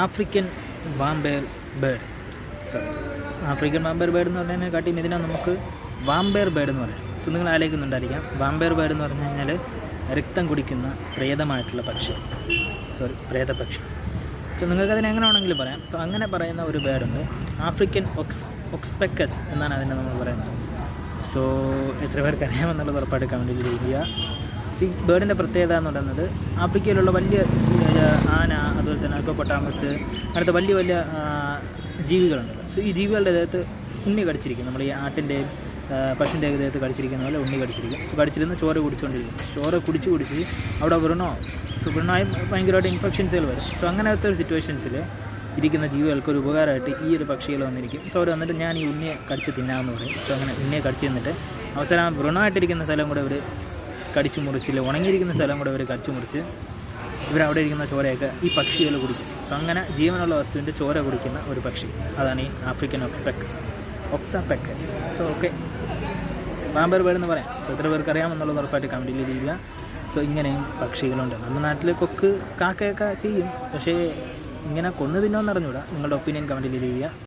African vampire bird. African vampire bird എന്ന് പറഞ്ഞതിനെക്കാട്ടിയും ഇതിനെ നമുക്ക് വാമ്പയർ ബേർഡ് എന്ന് പറയാം. സോ നിങ്ങൾ ആലോചിക്കുന്നുണ്ടായിരിക്കാം, വാമ്പയർ ബേർഡ് എന്ന് പറഞ്ഞു കഴിഞ്ഞാൽ രക്തം കുടിക്കുന്ന പ്രേതമായിട്ടുള്ള പക്ഷി, പ്രേതപക്ഷി. സോ നിങ്ങൾക്കതിനെ എങ്ങനെ വേണമെങ്കിലും പറയാം. സോ അങ്ങനെ പറയുന്ന ഒരു ബേർഡുണ്ട്, ആഫ്രിക്കൻ ഒക്സ്പെക്കസ് എന്നാണ് അതിനെ നമ്മൾ പറയുന്നത്. സോ എത്ര പേർക്ക് അറിയാമെന്നുള്ളത് ഉറപ്പായിട്ട് കമൻറ്റിൽ ചെയ്യുക. ഈ ബേർഡിൻ്റെ പ്രത്യേകത എന്ന് പറയുന്നത് ആഫ്രിക്കയിലുള്ള വലിയ ആന, അതുപോലെ തന്നെ ഹിപ്പോപ്പൊട്ടാമസ്, അങ്ങനത്തെ വലിയ വലിയ ജീവികളുണ്ട്. സോ ഈ ജീവികളുടെ ദേഹത്ത് ഉണ്ണി കടിച്ചിരിക്കും. നമ്മൾ ഈ ആട്ടിൻ്റെയും പശുവിൻ്റെ ദേഹത്ത് കടിച്ചിരിക്കുന്ന പോലെ ഉണ്ണി കടിച്ചിരിക്കും. സോ കടിച്ചിരുന്ന് ചോര കുടിച്ചുകൊണ്ടിരിക്കും. ചോര കുടിച്ച് അവിടെ വ്രണമായി ഭയങ്കരമായിട്ട് ഇൻഫെക്ഷൻസുകൾ വരും. സോ അങ്ങനത്തെ ഒരു സിറ്റുവേഷൻസിൽ ഇരിക്കുന്ന ജീവികൾക്ക് ഒരു ഉപകാരമായിട്ട് ഈ ഒരു പക്ഷികൾ വന്നിരിക്കും. സോ അവർ വന്നിട്ട് ഞാൻ ഈ ഉണ്ണിയെ കടിച്ച് തിന്നാമെന്ന് പറയും. സോ അങ്ങനെ ഉണ്ണിയെ കടിച്ച് തിന്നിട്ട് അവസാനം വ്രണമായിട്ടിരിക്കുന്ന സ്ഥലം കൂടെ അവർ കടിച്ചു മുറിച്ചില്ല, ഉണങ്ങിയിരിക്കുന്ന സ്ഥലം കൂടെ അവർ കടിച്ചു മുറിച്ച് ഇവരവിടെ ഇരിക്കുന്ന ചോരയൊക്കെ ഈ പക്ഷികൾ കുടിക്കും. സോ അങ്ങനെ ജീവനുള്ള വസ്തുവിൻ്റെ ചോര കുടിക്കുന്ന ഒരു പക്ഷി, അതാണ് ഈ African oxpeckers. So okay, vampire bird എന്ന് പറയാം. സോ എത്ര പേർക്ക് അറിയാമെന്നുള്ളത് ഉറപ്പായിട്ട് കമൻറ്റിൽ ചെയ്യുക. സോ ഇങ്ങനെയും പക്ഷികളുണ്ട്. നമ്മുടെ നാട്ടിൽ കൊക്ക് കാക്കയൊക്കെ ചെയ്യും, പക്ഷേ ഇങ്ങനെ കൊന്നു തിന്നോന്ന് അറിഞ്ഞൂടാ. നിങ്ങളുടെ ഒപ്പീനിയൻ കമൻറ്റിൽ ചെയ്യുക.